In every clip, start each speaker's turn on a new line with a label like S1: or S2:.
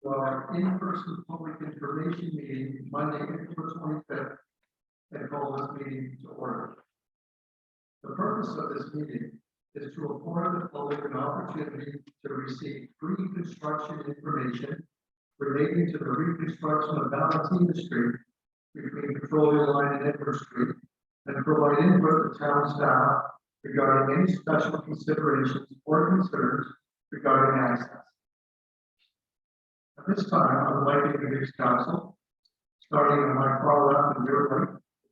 S1: our in-person public information meeting Monday, April 25th, and call this meeting to order. The purpose of this meeting is to afford the public an opportunity to receive pre-construction information relating to the reconstruction of Valentina Street between Petrolia Line and Edward Street, and provide input to town staff regarding any special considerations or concerns regarding access. At this time, I would like to introduce council. Starting on my far left and your right,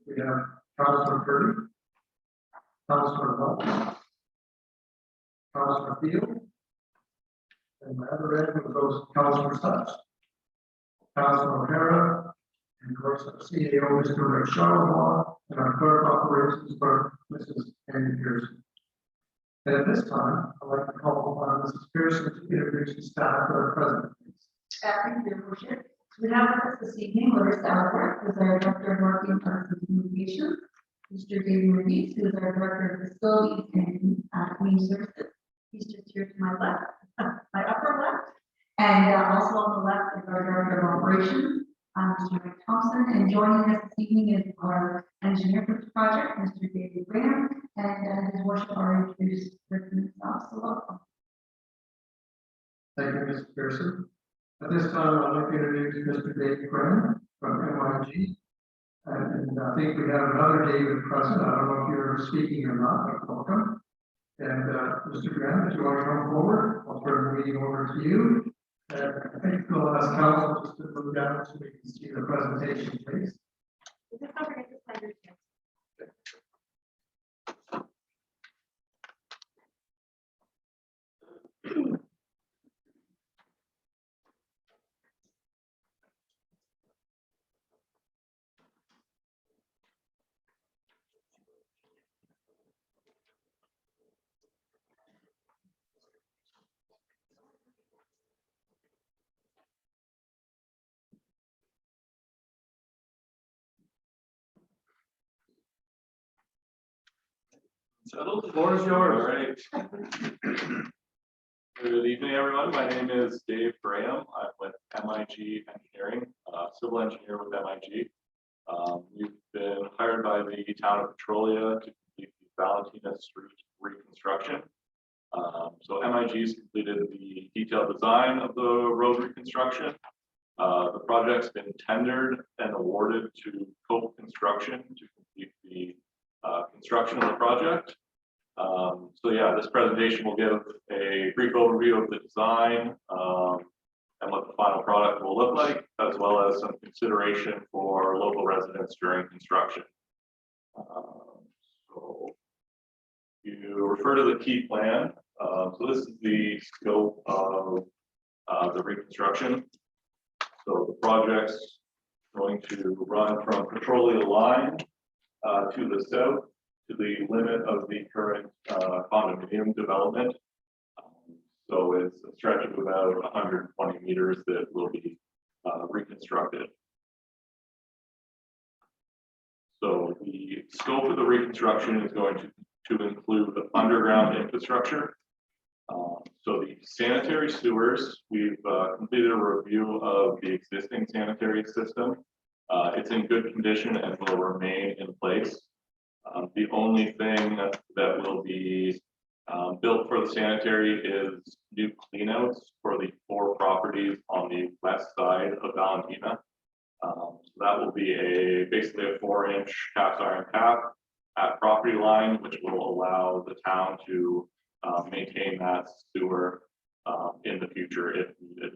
S1: we have Councilor Curry, Councilor Welch, Councilor Field, and my other end goes Councilor Such, Councilor O'Hara, and of course our CEO, Mr. Rick Charlebois, and our clerk operations clerk, Mrs. Andy Pearson. And at this time, I'd like to call upon Mrs. Pearson to introduce the staff that are present.
S2: Thank you, Your Worship. We have with us this evening Larissa Albert, who is our Director of Marketing, Arts and Communications, Mr. David Ruiz, who is our Director of Facilities and Community Services. He's just here to my left, my upper left, and also on the left is our Director of Operations, Mr. Mike Thompson, and joining us this evening is our engineer for the project, Mr. David Graham, and his worship already introduced himself, so welcome.
S1: Thank you, Mrs. Pearson. At this time, I'd like to introduce Mr. David Graham from MIG. And I think we have another David present. I don't know if you're speaking or not, but welcome. And Mr. Graham, if you want to come forward, I'll turn the meeting over to you. And I think we'll ask council just to move down so we can see the presentation, please.
S2: Is this over at the center?
S3: So the floor is yours. All right. Good evening, everyone. My name is Dave Graham. I'm with MIG Engineering, civil engineer with MIG. We've been hired by the town of Petrolia to complete the Valentina Street reconstruction. So MIG has completed the detailed design of the road reconstruction. The project's been tendered and awarded to Cope Construction to complete the construction of the project. So yeah, this presentation will give a brief overview of the design and what the final product will look like, as well as some consideration for local residents during construction. So you refer to the key plan. So this is the scope of the reconstruction. So the project's going to run from Petrolia Line to the south, to the limit of the current condominium development. So it's a stretch of about 120 meters that will be reconstructed. So the scope of the reconstruction is going to include the underground infrastructure. So the sanitary sewers, we've completed a review of the existing sanitary system. It's in good condition and will remain in place. The only thing that will be built for the sanitary is new cleanouts for the 4 properties on the west side of Valentina. So that will be basically a 4-inch cast iron tap at property line, which will allow the town to maintain that sewer in the future if needed.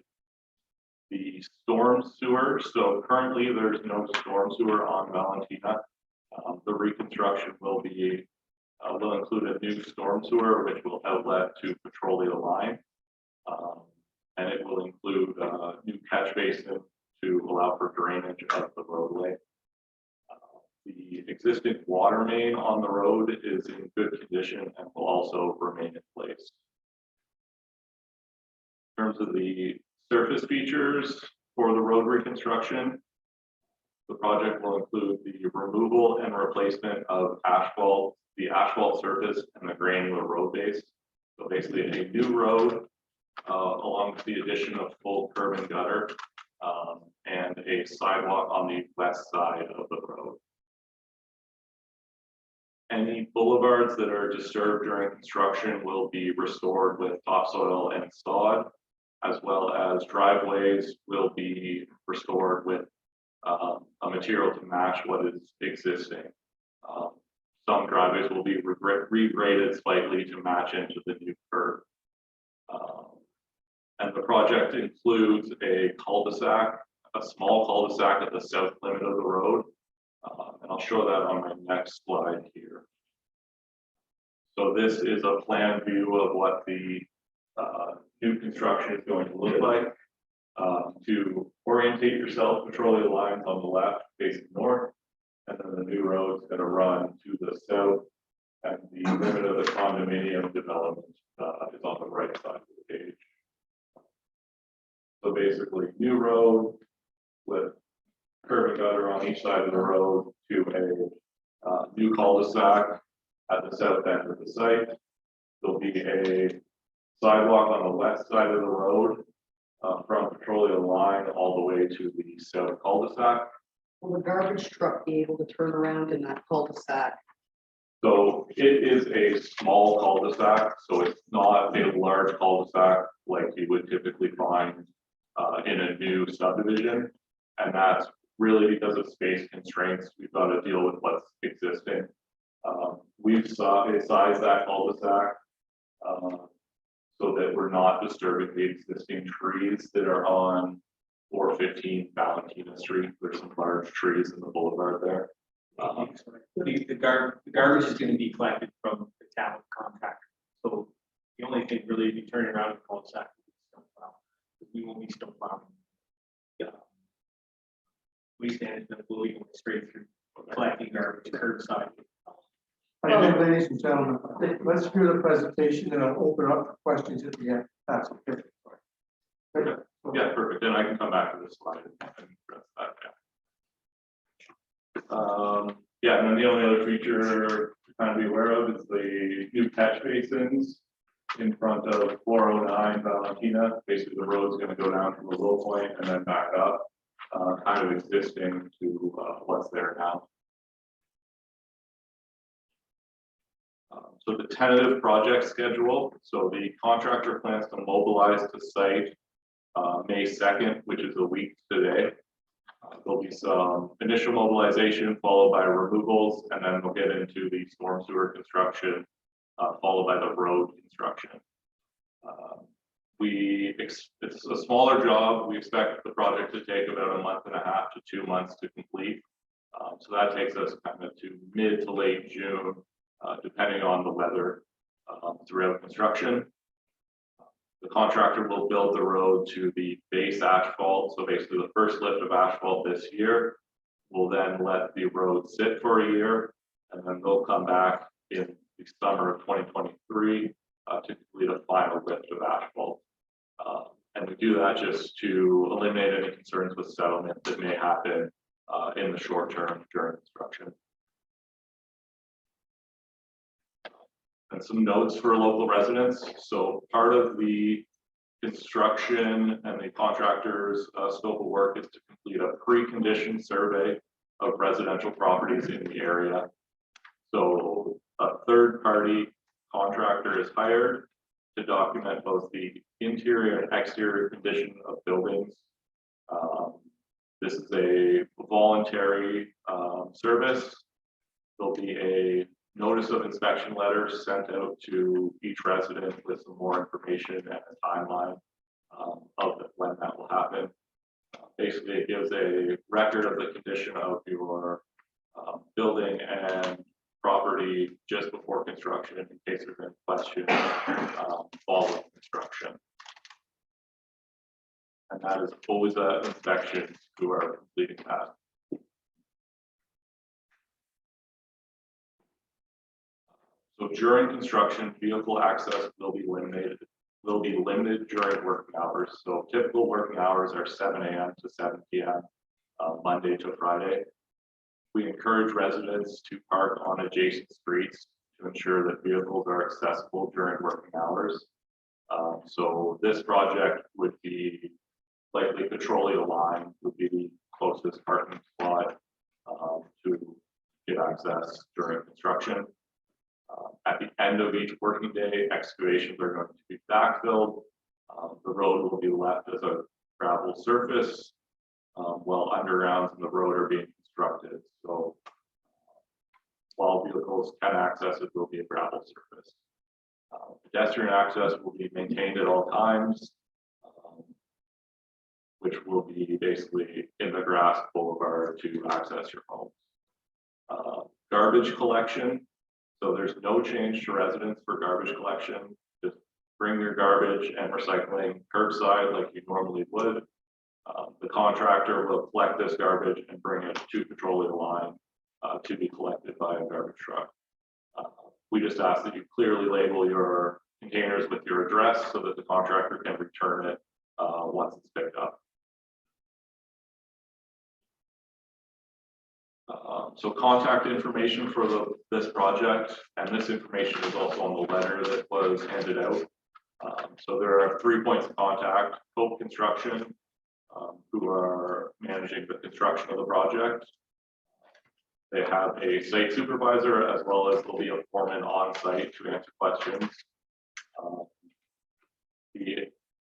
S3: The storm sewer, so currently there's no storm sewer on Valentina. The reconstruction will include a new storm sewer, which will outlet to Petrolia Line, and it will include a new catch basin to allow for drainage of the roadway. The existing water main on the road is in good condition and will also remain in place. In terms of the surface features for the road reconstruction, the project will include the removal and replacement of asphalt, the asphalt surface, and the granular road base. So basically a new road along along with the addition of full curb and gutter and a sidewalk on the west side of the road. Any boulevards that are disturbed during construction will be restored with topsoil and sod, as well as driveways will be restored with a material to match what is existing. Some driveways will be regraded slightly to match into the new curb. And the project includes a cul-de-sac, a small cul-de-sac at the south limit of the road. And I'll show that on my next slide here. So this is a plan view of what the new construction is going to look like. To orientate yourself, Petrolia lines on the left facing north, and then the new road is going to run to the south, and the limit of the condominium development is on the right side of the page. So basically, new road with curb and gutter on each side of the road to a new cul-de-sac at the south end of the site. There'll be a sidewalk on the west side of the road from Petrolia line all the way to the south cul-de-sac.
S4: Will the garbage truck be able to turn around in that cul-de-sac?
S3: So it is a small cul-de-sac, so it's not a large cul-de-sac like you would typically find in a new subdivision. And that's really because of space constraints. We've got to deal with what's existing. We've sized that cul-de-sac so that we're not disturbing the existing trees that are on 415 Valentina Street. There's some large trees in the boulevard there.
S5: The garbage is going to be collected from the town contractor. So the only thing really be turning around and cul-de-sac is snowplow. We won't be snowplowing. Waste management will be going straight through collecting garbage curbside.
S1: I think, ladies and gentlemen, let's do the presentation and I'll open up for questions at the end. That's okay.
S3: Okay. Yeah, perfect. Then I can come back to this slide and address that. Yeah, and then the only other feature to kind of be aware of is the new catch basins in front of 409 Valentina. Basically, the road's going to go down to a low point and then back up, kind of existing to what's there now. So the tentative project schedule. So the contractor plans to mobilize to site May 2nd, which is a week today. There'll be some initial mobilization followed by removals, and then we'll get into the storm sewer construction, followed by the road construction. It's a smaller job. We expect the project to take about 1.5 to 2 months to complete. So that takes us kind of to mid to late June, depending on the weather throughout construction. The contractor will build the road to the base asphalt. So basically the first lift of asphalt this year. We'll then let the road sit for a year, and then they'll come back in the summer of 2023 to complete a final lift of asphalt. And we do that just to eliminate any concerns with settlement that may happen in the short term during construction. And some notes for local residents. So part of the construction and the contractor's scope of work is to complete a pre-condition survey of residential properties in the area. So a third-party contractor is hired to document both the interior and exterior condition of buildings. This is a voluntary service. There'll be a notice of inspection letter sent out to each resident with some more information and a timeline of when that will happen. Basically, it gives a record of the condition of your building and property just before construction in case there's any question following construction. And that is always an inspection who are completing that. So during construction, vehicle access will be limited during working hours. So typical working hours are 7 a.m. to 7 p.m. Monday to Friday. We encourage residents to park on adjacent streets to ensure that vehicles are accessible during working hours. So this project would be likely Petrolia line would be the closest parking spot to get access during construction. At the end of each working day, excavations are going to be backfilled. The road will be left as a gravel surface, while undergrounds in the road are being constructed. So while vehicles can access it, will be a gravel surface. Pedestrian access will be maintained at all times, which will be basically in the grass boulevard to access your home. Garbage collection. So there's no change to residents for garbage collection. Just bring your garbage and recycling curbside like you normally would. The contractor will collect this garbage and bring it to Petrolia line to be collected by a garbage truck. We just ask that you clearly label your containers with your address so that the contractor can return it once it's picked up. So contact information for this project, and this information is also on the letter that was handed out. So there are 3 points of contact: Hope Construction, who are managing the construction of the project. They have a site supervisor, as well as there'll be a foreman on site to answer questions. The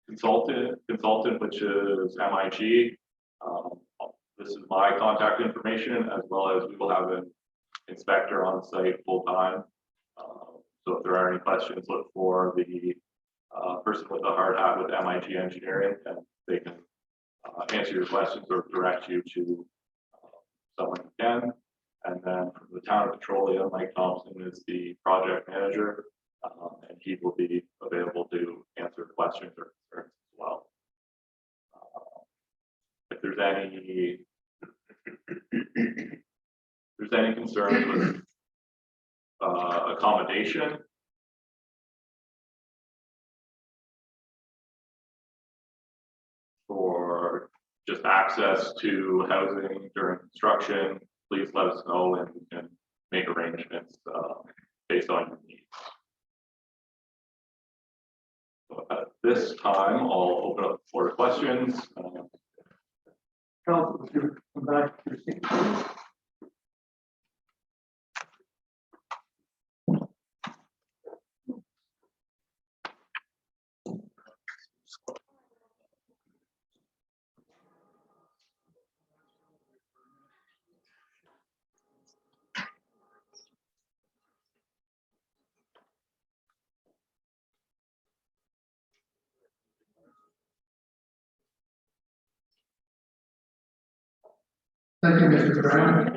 S3: consultant, which is MIG. This is my contact information, as well as we will have an inspector on site full time. So if there are any questions, look for the person with the hard hat with MIG Engineering, and they can answer your questions or direct you to someone who can. And then from the town of Petrolia, Mike Thompson is the project manager, and he will be available to answer questions or concerns as well. If there's any concerns with accommodation, or just access to housing during construction, please let us know and we can make arrangements based on your needs. So at this time, I'll open up for questions.
S1: Council, if you come back to your seat, please. Thank you, Mr. Brown.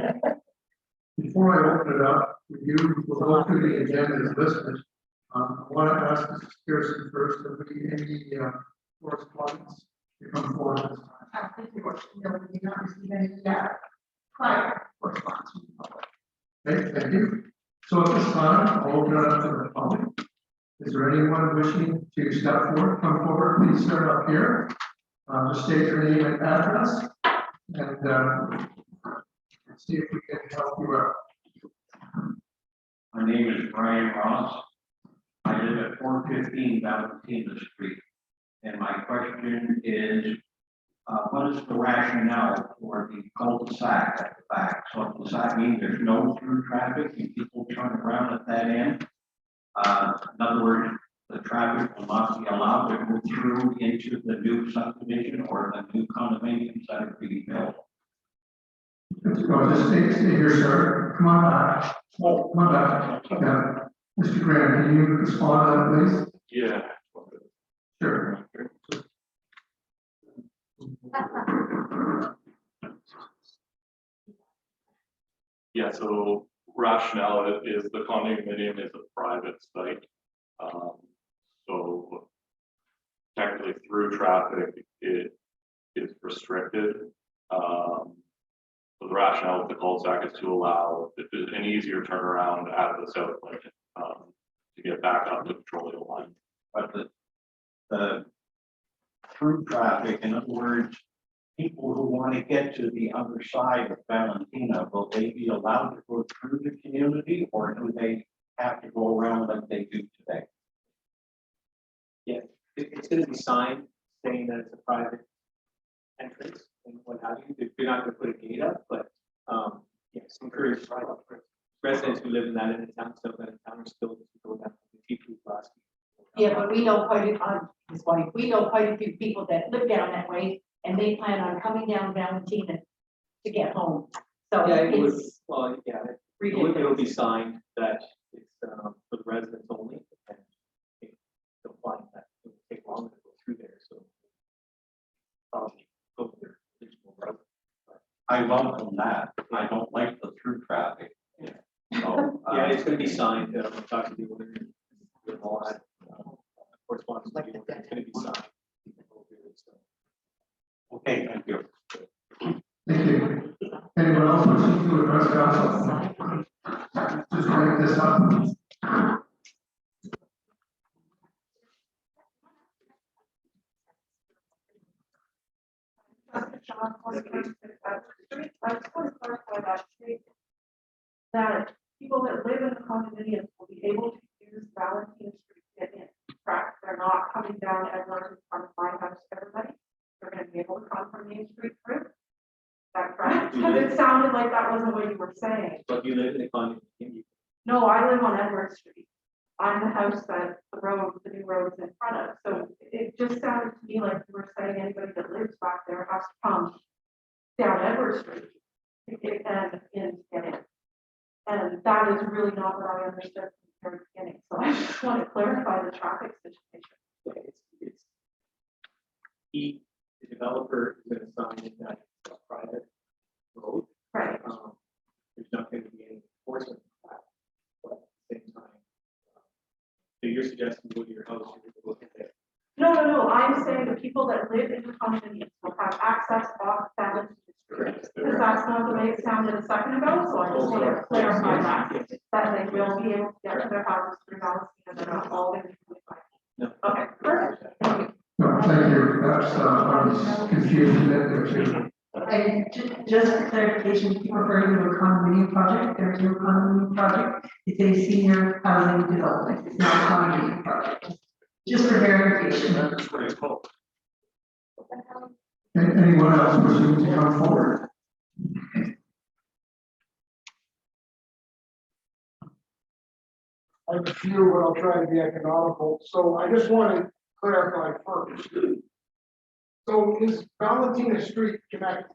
S1: Before I open it up, you will go through the agenda as listed. I want to ask Mrs. Pearson first, if we any correspondence to come forward this time.
S2: Thank you, Worship. No, we did not receive any prior correspondence from the public.
S1: Okay, thank you. So at this time, I'll open it up to the public. Is there anyone wishing to step forward, come forward, please start up here. Just state your name and address, and see if we can help you out.
S6: My name is Brian Ross. I live at 415 Valentina Street. And my question is, what is the rationale for the cul-de-sac at the back? So does that mean there's no through traffic and people turn around at that end? In other words, the traffic will not be allowed to go through into the new subdivision or the new condominiums that are being built.
S1: So just stay here, sir. Come on back. Oh, come on back. Yeah. Mr. Graham, can you respond to that, please?
S3: Yeah.
S1: Sure.
S3: Yeah, so rationale is the condominium is a private site. So technically through traffic, it is restricted. So the rationale of the cul-de-sac is to allow an easier turnaround out of the south lane to get back up the Petrolia line.
S6: But the through traffic, in other words, people who want to get to the other side of Valentina, will they be allowed to go through the community or do they have to go around like they do today?
S5: It's gonna be signed saying that it's a private entrance and what have you. They're not gonna put a gate up, but, yes, encourage residents who live in that end of town, so that in town are still to go down the T2 last.
S7: Yeah, but we know quite we know quite a few people that live down that way, and they plan on coming down Valentina to get home. So
S5: Yeah, it would,
S7: it's
S5: well, yeah, it'll
S7: ridiculous.
S5: be signed that it's, for the residents only, and they'll find that it will take longer to go through there, so. Probably go to their original route.
S6: I welcome that. I don't like the through traffic. So,
S5: Yeah, it's gonna be signed, we'll talk to the owner, and all that, correspondence, to the owner. It's gonna be signed.
S6: okay, thank you.
S1: Thank you. Anyone else wishing to address council? Just bring this up.
S8: I just want to clarify that statement, that people that live in the condominiums will be able to use Valentina Street to get in. Correct, they're not coming down Edward from my house, everybody. They're gonna be able to come from Main Street through. Is that correct? Because it sounded like that wasn't what you were saying.
S5: But if you live in the condominium,
S8: No, I live on Edward Street. I'm the house that the new road's in front of. So it just sounded to me like you were saying anybody that lives back there has to come down Edward Street to get and in to get in. And that is really not what I understood from the very beginning. So I just want to clarify the traffic situation.
S5: it's, the developer is gonna sign in that it's a private road.
S8: Right.
S5: There's not gonna be any enforcement of that, but at the same time. So you're suggesting go to your house, you're gonna look at it.
S8: No. I'm saying the people that live in the condominiums will have access off Valentina Street. Because that's not the way it sounded a second ago, so I just want to clarify that they will be able to get to their houses through Valentina, they're not all going to be fine.
S5: No.
S8: Okay, perfect. Thank you.
S1: No, thank you. That's, I was confused in there too.
S2: And just for clarification, keep referring to a condominium project, there's no condominium project, it's a senior housing development, it's not a condominium project. Just for verification.
S3: That's what it's called.
S1: Anyone else wishing to come forward?
S9: I have a few, but I'll try to be economical. So I just want to clarify first. So is Valentina Street connected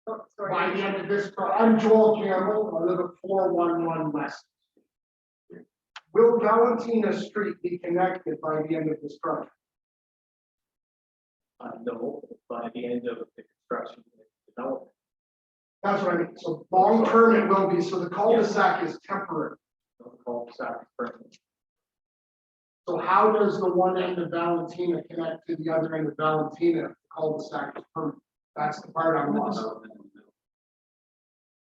S9: by the end of this? I'm Joel Campbell. I live at 411 West. Will Valentina Street be connected by the end of this project?
S5: No, by the end of the construction and development.
S9: That's what I mean. So long term it will be. So the cul-de-sac is temporary.
S5: Don't call it South permanent.
S9: So how does the one end of Valentina connect to the other end of Valentina? Cul-de-sac is permanent. That's the part I'm lost.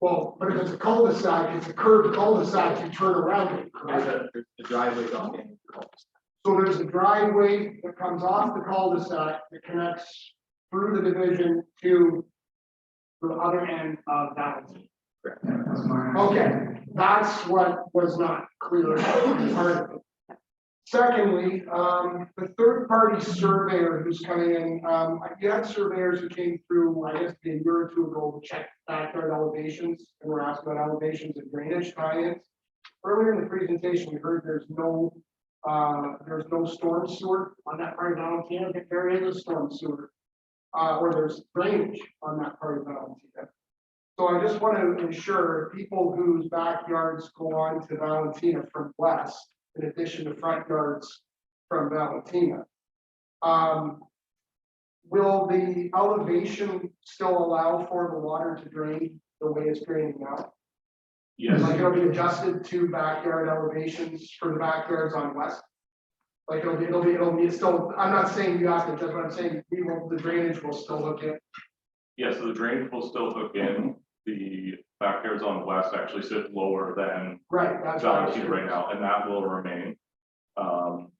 S9: Well, but if it's a cul-de-sac, it's a curved cul-de-sac, you turn around it, correct?
S5: There's the driveway on the end of the cul-de-sac.
S9: So there's a driveway that comes off the cul-de-sac that connects through the division to the other end of Valentina.
S1: Yeah, that's my.
S9: Okay, that's what was not clear. Part of it. Secondly, the third-party surveyor who's coming in, you had surveyors who came through, I guess, a year or two ago to check backyard elevations, and were asked about elevations and drainage tie-ins. Earlier in the presentation, we heard there's no storm sewer on that part of Valentina. There is a storm sewer, or there's drainage on that part of Valentina. So I just want to ensure people whose backyards go on to Valentina from west, in addition to front yards from Valentina. Will the elevation still allow for the water to drain the way it's draining now?
S3: Yes,
S9: Like it'll be adjusted to backyard elevations for the backyards on west? Like it'll be still, I'm not saying you have to, just what I'm saying, the drainage will still look at.
S3: yes, so the drainage will still hook in. The backyards on west actually sit lower than
S9: Right, that's what I was
S3: Valentina right now, and that will remain.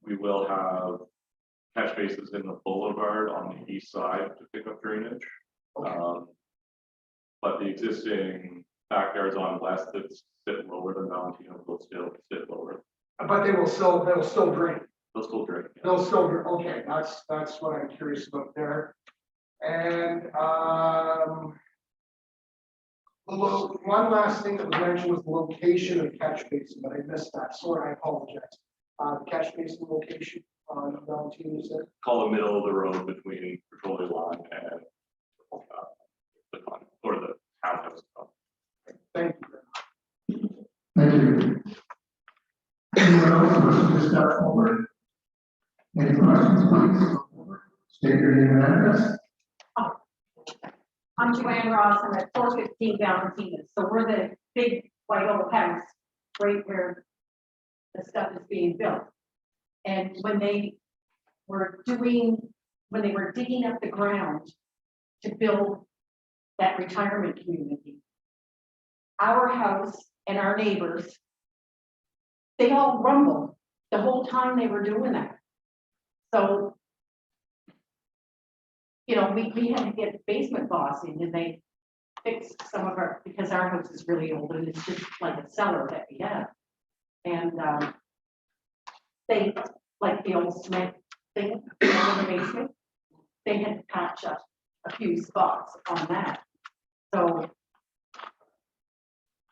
S3: We will have catch bases in the boulevard on the east side to pick up drainage. But the existing backyards on west that sit lower than Valentina will still sit lower.
S9: But they'll still drain.
S3: They'll still drink.
S9: They'll still, okay, that's what I'm curious about there. And, one last thing that was mentioned was the location of the catch basin, but I missed that, sorry, I apologize. Catch basin location on Valentine, is it?
S3: Call the middle of the road between Petrolia line and the or the townhouse.
S9: Thank you.
S1: Thank you. Anyone else wish to step forward? Any questions, please? State your name and address.
S7: I'm Joanne Ross, I'm at 415 Valentina, so we're the big white old house, right where the stuff is being built. And when they were digging up the ground to build that retirement community, our house and our neighbors, they all rumbled the whole time they were doing that. So, you know, we had to get the basement boss in and they fixed some of our, because our house is really old and it's just like a cellar that we have. And they, like the old cement thing in the basement, they had to patch up a few spots on that. So,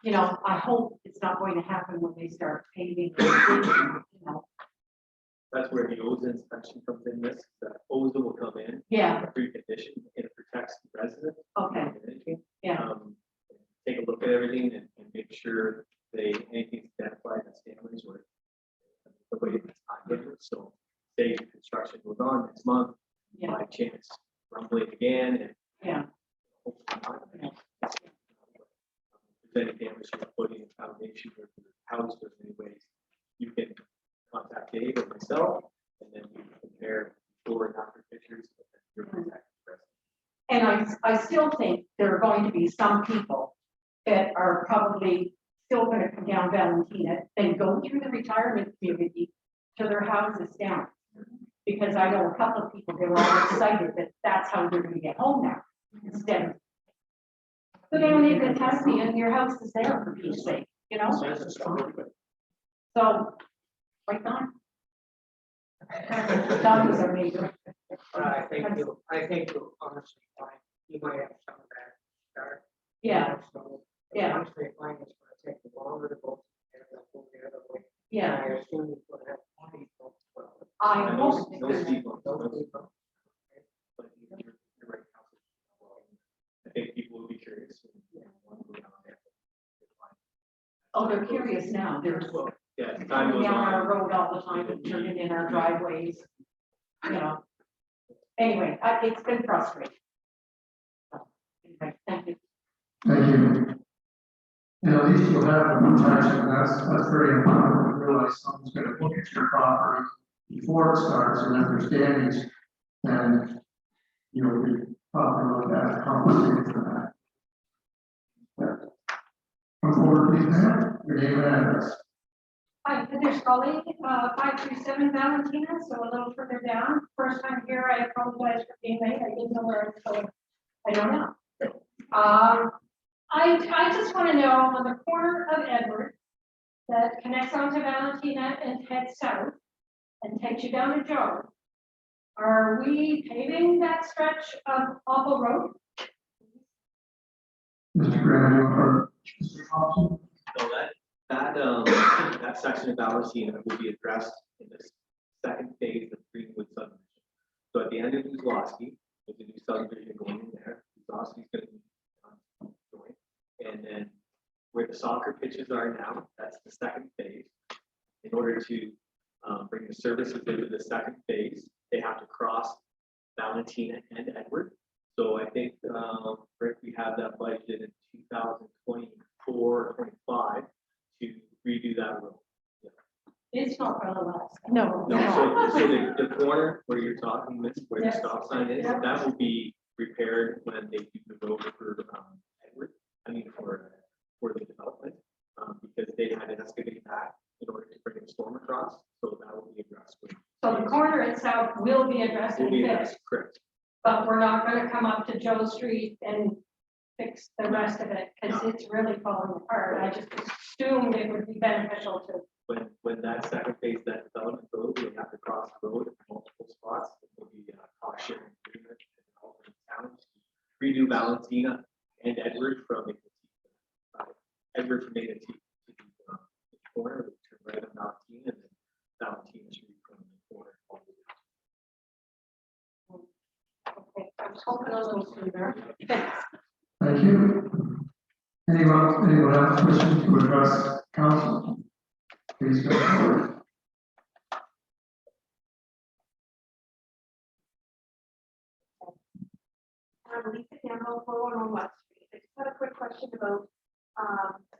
S7: you know, I hope it's not going to happen when they start paving, you know.
S5: That's where the OZA inspection comes in this, the OZA will come in.
S7: Yeah,
S5: Pre-condition, and it protects the resident.
S7: okay, yeah.
S5: Take a look at everything and make sure anything's identified as damage or the way it's not different. So say construction goes on next month,
S7: Yeah,
S5: by chance rumbling again and
S7: yeah,
S5: hopefully not. If there's any damage to the footing and foundation or the house or any ways, you can contact Dave or myself and then we compare before and after pictures.
S7: and I still think there are going to be some people that are probably still gonna come down Valentina, then go through the retirement community to their houses down. Because I know a couple of people, they were all excited that that's how they're gonna get home now, instead of. But they don't even test me and your house is there for Pete's sake, you know? So, right on. Don was our neighbor.
S10: I think you'll honestly find, you might have some of that start.
S7: Yeah,
S10: So,
S7: yeah.
S10: once they find it's gonna take longer to go, they'll go the other way.
S7: Yeah,
S10: And I assume you're gonna have plenty of folks, well,
S7: I hope.
S5: Those people.
S10: those people.
S5: But you're right, Council. I think people will be curious. And want to go down there.
S7: Oh, they're curious now, they're
S5: Yeah, as time
S7: coming
S5: goes
S7: down our
S5: on.
S7: road all the time and turning in our driveways. You know. Anyway, it's been frustrating. So, anyway, thank you.
S1: Thank you. And at least you'll have the protection, that's very important, to realize someone's gonna look at your property before it starts and understandings, and you'll be talking about that, compensating for that. Yeah. Come forward, please, ma'am, your name and address.
S8: Hi, Heather Scully, 537 Valentina, so a little further down. First time here, I apologize for being late. I didn't know where I was going. I don't know. I just want to know on the corner of Edward that connects onto Valentina and heads south and takes you down to Joe. Are we paving that stretch of Awful Road?
S1: Mr. Graham, or Mr. Thompson?
S5: So that section of Valentina will be addressed in this second phase of Greenwood subdivision. So at the end of Uzlowski, there's a new subdivision going in there. Uzlowski's going to be joined. And then where the soccer pitches are now, that's the second phase. In order to bring the services into the second phase, they have to cross Valentina and Edward. So I think, Rick, we have that budgeted in 2024, 25 to redo that road.
S7: It's not gonna last.
S8: No.
S5: No, so the corner where you're talking, this where the
S8: Yes.
S5: stop sign is,
S8: Yep.
S5: that will be repaired when they do the road for Edward. I mean for the development, because they had to excavate that in order to bring the storm across. So that will be addressed.
S8: So the corner itself will be addressed
S5: Will
S8: and
S5: be
S8: fixed,
S5: addressed, correct.
S8: but we're not gonna come up to Joe Street and fix the rest of it, because it's really falling apart. I just assumed it would be beneficial to
S5: when that second phase, of that development goes, we have to cross the road in multiple spots. It will be a cost sharing agreement and all the towns. Redo Valentina and Edward from Edward from Maine to the corner, we turn right on Valentina, and then Valentina Street from the corner. All the way
S7: Okay, I'm hoping a little sooner. Thanks.
S1: Thank you. Anyone else wishing to address council? Please go forward.
S8: Lisa Campbell, 411 West Street. I just had a quick question about,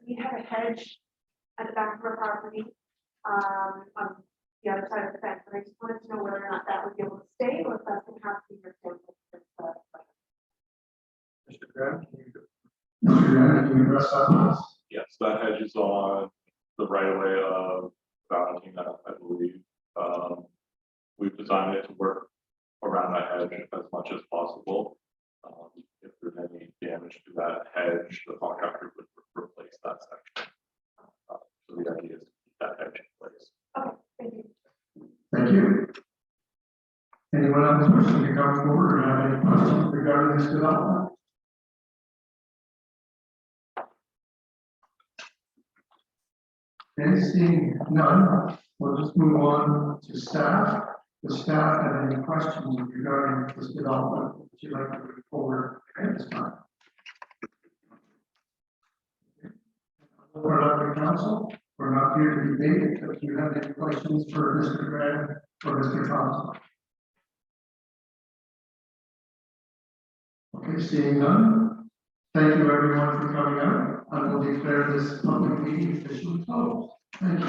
S8: we have a hedge at the back of our property, on the other side of the fence, and I just wanted to know whether or not that would be able to stay, or if that's gonna have to be replaced.
S1: Mr. Graham, can you address that, please?
S3: Yes, that hedge is on the right of way of Valentina, I believe. We've designed it to work around that hedge as much as possible. If there's any damage to that hedge, the contractor would replace that section. So the idea is to keep that hedge in place.
S8: Okay, thank you.
S1: Thank you. Anyone else wishing to come forward or have any questions regarding this development? Okay, seeing none, we'll just move on to staff. Does staff have any questions regarding this development that you'd like to bring forward at this time? Open it up to council. We're not here to debate it, but if you have any questions for Mr. Graham or Mr. Thompson. Okay, seeing none. Thank you everyone for coming out. I will declare this public meeting officially closed. Thank you.